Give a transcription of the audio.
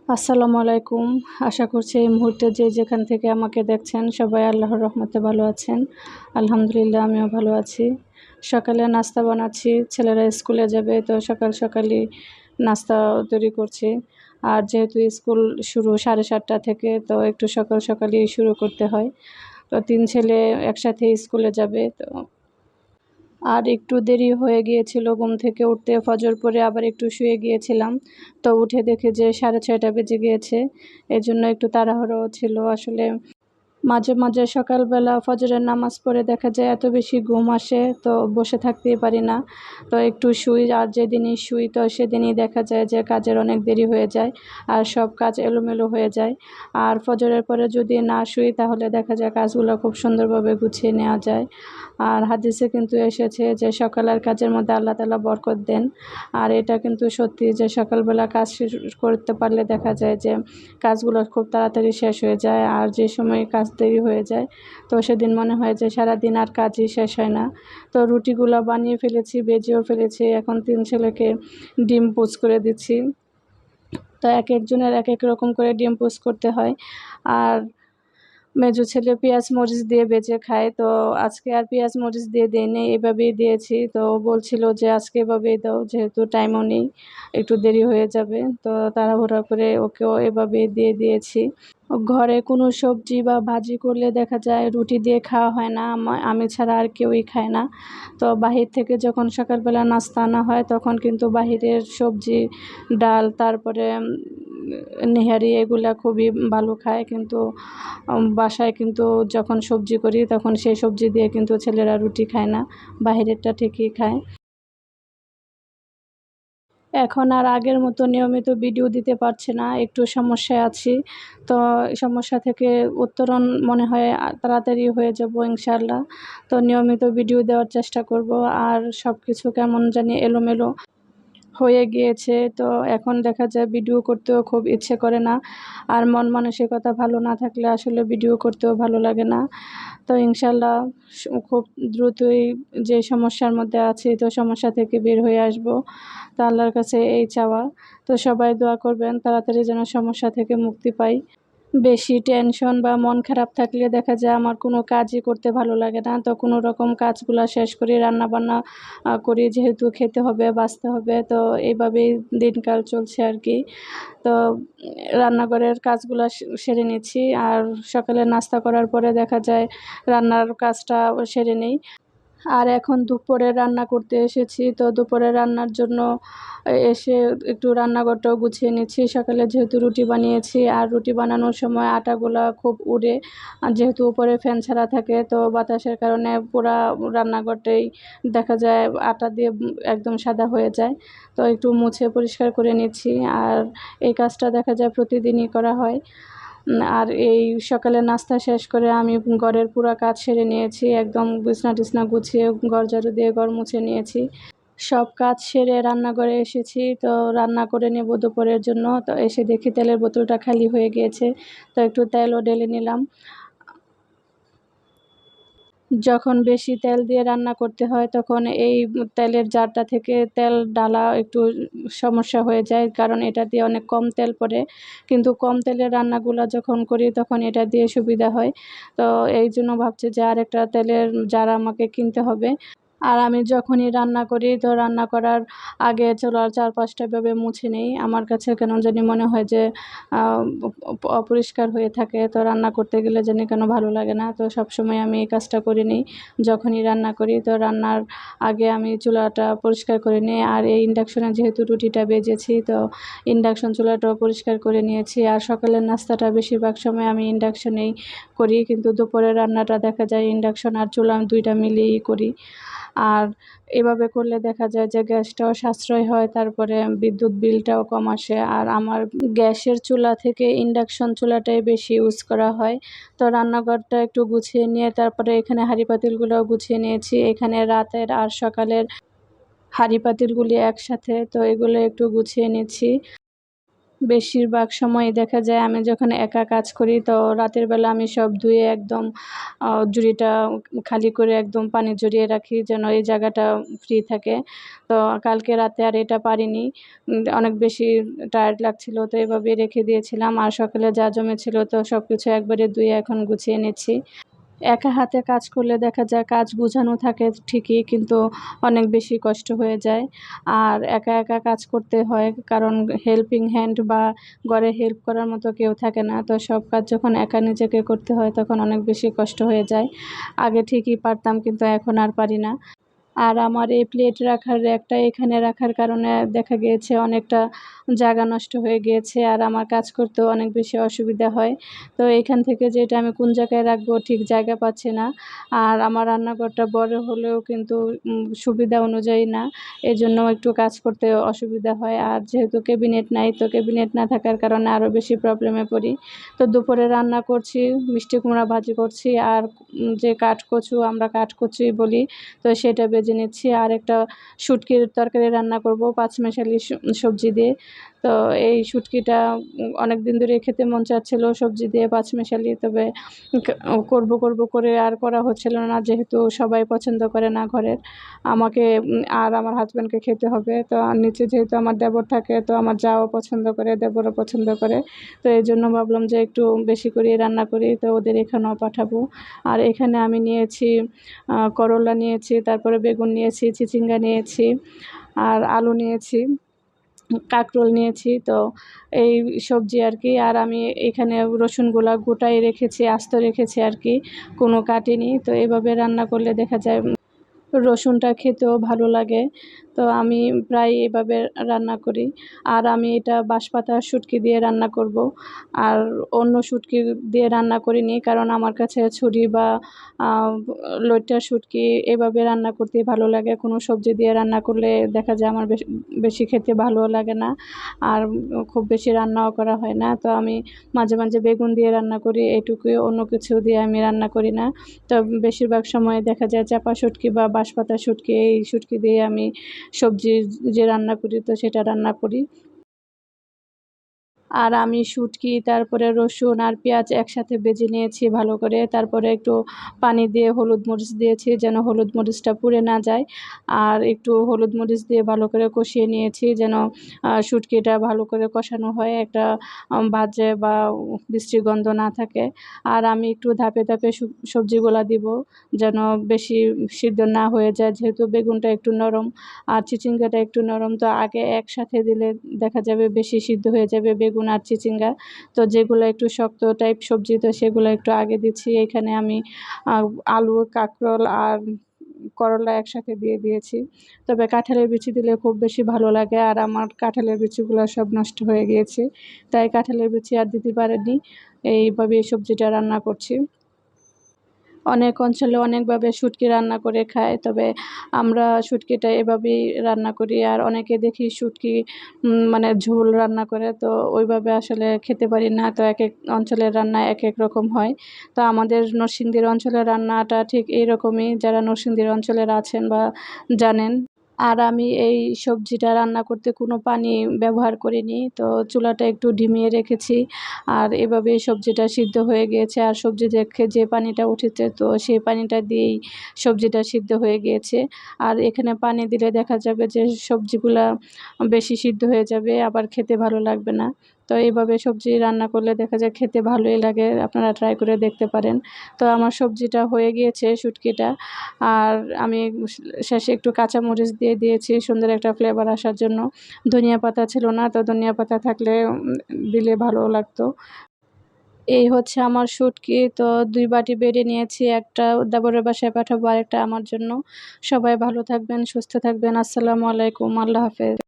আসসালামু আলাইকুম। আশা করছি এই মুহূর্তে যে যেখান থেকে আমাকে দেখছেন সবাই আল্লাহর রহমতে ভালো আছেন। আলহামদুলিল্লাহ আমিও ভালো আছি। সকালে নাস্তা বানাচ্ছি, ছেলেরা স্কুলে যাবে তো সকালই নাস্তা তৈরি করছি। আর যেহেতু স্কুল শুরু 7:30 থেকে তো একটু সকালই শুরু করতে হয়। তো 3 ছেলে একসাথে স্কুলে যাবে তো আর একটু দেরি হয়ে গিয়েছিল ঘুম থেকে উঠতে, ফজর পড়ে আবার একটু শুয়ে গিয়েছিলাম। তো উঠে দেখি যে 6:30 বেজে গিয়েছে। এজন্য একটু তাড়াহুড়ো ছিল আসলে। মাঝে সকালবেলা ফজরের নামাজ পড়ে দেখা যায় এত বেশি ঘুম আসে তো বসে থাকতেই পারি না। তো একটু শুই, আর যেদিনই শুই তো সেদিনই দেখা যায় যে কাজের অনেক দেরি হয়ে যায় আর সব কাজ এলোমেলো হয়ে যায়। আর ফজরের পরে যদি না শুই তাহলে দেখা যায় কাজগুলো খুব সুন্দরভাবে গুছিয়ে নেওয়া যায়। আর হাদিসে কিন্তু এসেছে যে সকালের কাজের মধ্যে আল্লাহ তাআলা বরকত দেন। আর এটা কিন্তু সত্যি যে সকালবেলা কাজ শেষ করতে পারলে দেখা যায় যে কাজগুলো খুব তাড়াতাড়ি শেষ হয়ে যায়। আর যে সময় কাজ দেরি হয়ে যায় তো সেদিন মনে হয় যে সারাদিন আর কাজই শেষ হয় না। তো রুটিগুলো বানিয়ে ফেলেছি, ভেজেও ফেলেছি। এখন 3 ছেলেকে ডিম পোচ করে দিচ্ছি। তো একেকজনের একেক রকম করে ডিম পোচ করতে হয়। আর মেজো ছেলে পেঁয়াজ মরিচ দিয়ে ভেজে খায়। তো আজকে আর পেঁয়াজ মরিচ দিয়ে দেইনি, এভাবেই দিয়েছি। তো ও বলছিল যে আজকে এভাবেই দাও, যেহেতু টাইমও নেই, একটু দেরি হয়ে যাবে। তো তাড়াহুড়া করে ওকেও এভাবেই দিয়ে দিয়েছি। ঘরে কোনো সবজি বা ভাজি করলে দেখা যায় রুটি দিয়ে খাওয়া হয় না। আমি ছাড়া আর কেউই খায় না। তো বাহির থেকে যখন সকালবেলা নাস্তা আনা হয় তখন কিন্তু বাহিরের সবজি, ডাল, তারপরে নেহারি এগুলা খুবই ভালো খায়। কিন্তু বাসায় কিন্তু যখন সবজি করি তখন সেই সবজি দিয়ে কিন্তু ছেলেরা রুটি খায় না, বাহিরেরটা ঠিকই খায়। এখন আর আগের মতো নিয়মিত ভিডিও দিতে পারছি না, একটু সমস্যায় আছি। তো এই সমস্যা থেকে উত্তরণ মনে হয় তাড়াতাড়ি হয়ে যাব ইনশাআল্লাহ। তো নিয়মিত ভিডিও দেওয়ার চেষ্টা করব। আর সব কিছু কেমন জানি এলোমেলো হয়ে গিয়েছে। তো এখন দেখা যায় ভিডিও করতেও খুব ইচ্ছে করে না। আর মন মানসিকতা ভালো না থাকলে আসলে ভিডিও করতেও ভালো লাগে না। তো ইনশাআল্লাহ খুব দ্রুতই যে সমস্যার মধ্যে আছি তো সমস্যা থেকে বের হয়ে আসব। তো আল্লাহর কাছে এই চাওয়া। তো সবাই দোয়া করবেন তাড়াতাড়ি যেন সমস্যা থেকে মুক্তি পাই। বেশি টেনশন বা মন খারাপ থাকলে দেখা যায় আমার কোনো কাজই করতে ভালো লাগে না। তো কোনো রকম কাজগুলা শেষ করি, রান্নাবান্না করি, যেহেতু খেতে হবে, বাঁচতে হবে। তো এইভাবেই দিনকাল চলছে আরকি। তো রান্নাঘরের কাজগুলা সেরে নিচ্ছি। আর সকালে নাস্তা করার পরে দেখা যায় রান্নার কাজটা সেরে নেই। আর এখন দুপুরে রান্না করতে এসেছি। তো দুপুরে রান্নার জন্য এসে একটু রান্নাঘরটাও গুছিয়ে নিচ্ছি। সকালে যেহেতু রুটি বানিয়েছি আর রুটি বানানোর সময় আটাগুলা খুব উড়ে। আর যেহেতু উপরে ফ্যান ছাড়া থাকে তো বাতাসের কারণে পুরা রান্নাঘরটাই দেখা যায় আটা দিয়ে একদম সাদা হয়ে যায়। তো একটু মুছে পরিষ্কার করে নিচ্ছি। আর এই কাজটা দেখা যায় প্রতিদিনই করা হয়। আর এই সকালে নাস্তা শেষ করে আমি ঘরের পুরা কাজ সেরে নিয়েছি। একদম বিছনা-টিছনা গুছিয়ে ঘর ঝাড়ু দিয়ে ঘর মুছে নিয়েছি। সব কাজ সেরে রান্নাঘরে এসেছি। তো রান্না করে নেব দুপুরের জন্য। তো এসে দেখি তেলের বোতলটা খালি হয়ে গিয়েছে। তো একটু তেলও ঢেলে নিলাম। যখন বেশি তেল দিয়ে রান্না করতে হয় তখন এই তেলের জারটা থেকে তেল ঢালা একটু সমস্যা হয়ে যায়। কারণ এটা দিয়ে অনেক কম তেল পড়ে। কিন্তু কম তেলের রান্নাগুলা যখন করি তখন এটা দিয়ে সুবিধা হয়। তো এইজন্য ভাবছি যে আরেকটা তেলের জার আমাকে কিনতে হবে। আর আমি যখনই রান্না করি তো রান্না করার আগে চুলার চারপাশটা এভাবে মুছে নেই। আমার কাছে কেন জানি মনে হয় যে আ অপরিষ্কার হয়ে থাকে। তো রান্না করতে গেলে জানি কেন ভালো লাগে না। তো সবসময় আমি এই কাজটা করে নিই। যখনই রান্না করি তো রান্নার আগে আমি চুলাটা পরিষ্কার করে নিই। আর এই ইন্ডাকশনে যেহেতু রুটিটা ভেজেছি তো ইন্ডাকশন চুলাটাও পরিষ্কার করে নিয়েছি। আর সকালের নাস্তাটা বেশিরভাগ সময় আমি ইন্ডাকশনেই করি। কিন্তু দুপুরের রান্নাটা দেখা যায় ইন্ডাকশন আর চুলা ২ টা মিলিয়েই করি। আর এভাবে করলে দেখা যায় যে গ্যাসটাও সাশ্রয় হয়, তারপরে বিদ্যুৎ বিলটাও কম আসে। আর আমার গ্যাসের চুলা থেকে ইন্ডাকশন চুলাটাই বেশি ইউজ করা হয়। তো রান্নাঘরটা একটু গুছিয়ে নিয়ে তারপরে এখানে হাঁড়ি-পাতিলগুলোও গুছিয়ে নিয়েছি। এখানে রাতের আর সকালের হাঁড়ি-পাতিলগুলি একসাথে, তো এগুলো একটু গুছিয়ে নিচ্ছি। বেশিরভাগ সময় দেখা যায় আমি যখন একা কাজ করি তো রাতের বেলা আমি সব ধুয়ে একদম ঝুড়িটা খালি করে একদম পানি জড়িয়ে রাখি যেন এই জায়গাটা ফ্রি থাকে। তো কালকে রাতে আর এটা পারিনি। অনেক বেশি টায়ার্ড লাগছিল তো এভাবেই রেখে দিয়েছিলাম। আর সকালে যা জমেছিল তো সবকিছু একবারে ধুয়ে এখন গুছিয়ে নিচ্ছি। একা হাতে কাজ করলে দেখা যায় কাজ গুছানো থাকে ঠিকই, কিন্তু অনেক বেশি কষ্ট হয়ে যায়। আর একা একা কাজ করতে হয় কারণ হেল্পিং হ্যান্ড বা ঘরে হেল্প করার মতো কেউ থাকে না। তো সব কাজ যখন একা নিজেকে করতে হয় তখন অনেক বেশি কষ্ট হয়ে যায়। আগে ঠিকই পারতাম, কিন্তু এখন আর পারি না। আর আমার এই প্লেট রাখার র্যাকটা এখানে রাখার কারণে দেখা গিয়েছে অনেকটা জায়গা নষ্ট হয়ে গিয়েছে আর আমার কাজ করতেও অনেক বেশি অসুবিধা হয়। তো এখান থেকে যে এটা আমি কোন জায়গায় রাখবো ঠিক জায়গা পাচ্ছি না। আর আমার রান্নাঘরটা বড় হলেও কিন্তু সুবিধা অনুযায়ী না। এজন্য একটু কাজ করতে অসুবিধা হয়। আর যেহেতু ক্যাবিনেট নাই, তো ক্যাবিনেট না থাকার কারণে আরও বেশি প্রবলেমে পড়ি। তো দুপুরে রান্না করছি, মিষ্টি কুমড়া ভাজি করছি আর যে কাঠকচু আমরা কাঠকচুই বলি, তো সেটা ভেজে নিচ্ছি। আর একটা শুটকির তরকারি রান্না করব পাঁচমিশালি সবজি দিয়ে। তো এই শুটকিটা অনেকদিন ধরে খেতে মন চাচ্ছিল সবজি দিয়ে পাঁচমিশালি, তবে করব করে আর করা হচ্ছিল না, যেহেতু সবাই পছন্দ করে না ঘরের। আমাকে আর আমার হাজব্যান্ডকে খেতে হবে। তো নিচে যেহেতু আমার দেবর থাকে, তো আমার জাও পছন্দ করে, দেবরও পছন্দ করে। তো এই জন্য ভাবলাম যে একটু বেশি করেই রান্না করি, তো ওদের এখানেও পাঠাবো। আর এখানে আমি নিয়েছি করলা নিয়েছি, তারপরে বেগুন নিয়েছি, চিচিঙ্গা নিয়েছি, আর আলু নিয়েছি, কাঁকরোল নিয়েছি। তো এই সবজি আর কি। আর আমি এখানে রসুনগুলা গোটাই রেখেছি, আস্ত রেখেছি আর কি, কোনো কাটিনি। তো এভাবে রান্না করলে দেখা যায় রসুনটা খেতেও ভালো লাগে। তো আমি প্রায় এভাবে রান্না করি। আর আমি এটা বাঁশপাতা শুটকি দিয়ে রান্না করব। আর অন্য শুটকি দিয়ে রান্না করিনি, কারণ আমার কাছে ছুরি বা আ লইট্টা শুটকি এভাবে রান্না করতেই ভালো লাগে। কোনো সবজি দিয়ে রান্না করলে দেখা যায় আমার বেশি খেতে ভালোও লাগে না। আর খুব বেশি রান্নাও করা হয় না। তো আমি মাঝে মাঝে বেগুন দিয়ে রান্না করি, এইটুকুই, অন্য কিছু দিয়ে আমি রান্না করি না। তো বেশিরভাগ সময় দেখা যায় চাপা শুটকি বা বাঁশপাতা শুটকি, এই শুটকি দিয়ে আমি সবজি যে রান্না করি তো সেটা রান্না করি। আর আমি শুটকি, তারপরে রসুন আর পেঁয়াজ একসাথে ভেজে নিয়েছি ভালো করে। তারপরে একটু পানি দিয়ে হলুদ মরিচ দিয়েছি যেন হলুদ মরিচটা পুড়ে না যায়। আর একটু হলুদ মরিচ দিয়ে ভালো করে কষিয়ে নিয়েছি যেন শুটকিটা ভালো করে কষানো হয়, একটা বাজে বা বিশ্রী গন্ধ না থাকে। আর আমি একটু ধাপে ধাপে সবজিগুলা দিব যেন বেশি সিদ্ধ না হয়ে যায়, যেহেতু বেগুনটা একটু নরম আর চিচিঙ্গাটা একটু নরম। তো আগে একসাথে দিলে দেখা যাবে বেশি সিদ্ধ হয়ে যাবে বেগুন আর চিচিঙ্গা। তো যেগুলো একটু শক্ত টাইপ সবজি তো সেগুলো একটু আগে দিচ্ছি। এখানে আমি আলু, কাঁকরোল আর করলা একসাথে দিয়ে দিয়েছি। তবে কাঁঠালের বিচি দিলে খুব বেশি ভালো লাগে। আর আমার কাঁঠালের বিচিগুলো সব নষ্ট হয়ে গিয়েছে, তাই কাঁঠালের বিচি আর দিতে পারিনি। এইভাবে এই সবজিটা রান্না করছি। অনেক অঞ্চলে অনেকভাবে শুটকি রান্না করে খায়, তবে আমরা শুটকিটা এভাবেই রান্না করি। আর অনেকে দেখি শুটকি মানে ঝোল রান্না করে, তো ওইভাবে আসলে খেতে পারি না। তো একেক অঞ্চলের রান্না একেক রকম হয়। তো আমাদের নরসিংদীর অঞ্চলের রান্নাটা ঠিক এইরকমই, যারা নরসিংদীর অঞ্চলের আছেন বা জানেন। আর আমি এই সবজিটা রান্না করতে কোনো পানি ব্যবহার করিনি। তো চুলাটা একটু ধিমিয়ে রেখেছি। আর এভাবেই সবজিটা সিদ্ধ হয়ে গিয়েছে। আর সবজি দেখে যে পানিটা উঠেছে তো সেই পানিটা দিয়েই সবজিটা সিদ্ধ হয়ে গিয়েছে। আর এখানে পানি দিলে দেখা যাবে যে সবজিগুলা বেশি সিদ্ধ হয়ে যাবে, আবার খেতে ভালো লাগবে না। তো এইভাবে সবজি রান্না করলে দেখা যায় খেতে ভালোই লাগে। আপনারা ট্রাই করে দেখতে পারেন। তো আমার সবজিটা হয়ে গিয়েছে, শুটকিটা। আর আমি শেষে একটু কাঁচামরিচ দিয়ে দিয়েছি সুন্দর একটা ফ্লেভার আসার জন্য। ধনিয়া পাতা ছিল না, তো ধনিয়া পাতা থাকলে দিলে ভালো লাগতো। এই হচ্ছে আমার শুটকি। তো ২ বাটি বেড়ে নিয়েছি। একটা দেবরের বাসায় পাঠাবো, আরেকটা আমার জন্য। সবাই ভালো থাকবেন, সুস্থ থাকবেন। আসসালামু আলাইকুম। আল্লাহ হাফেজ।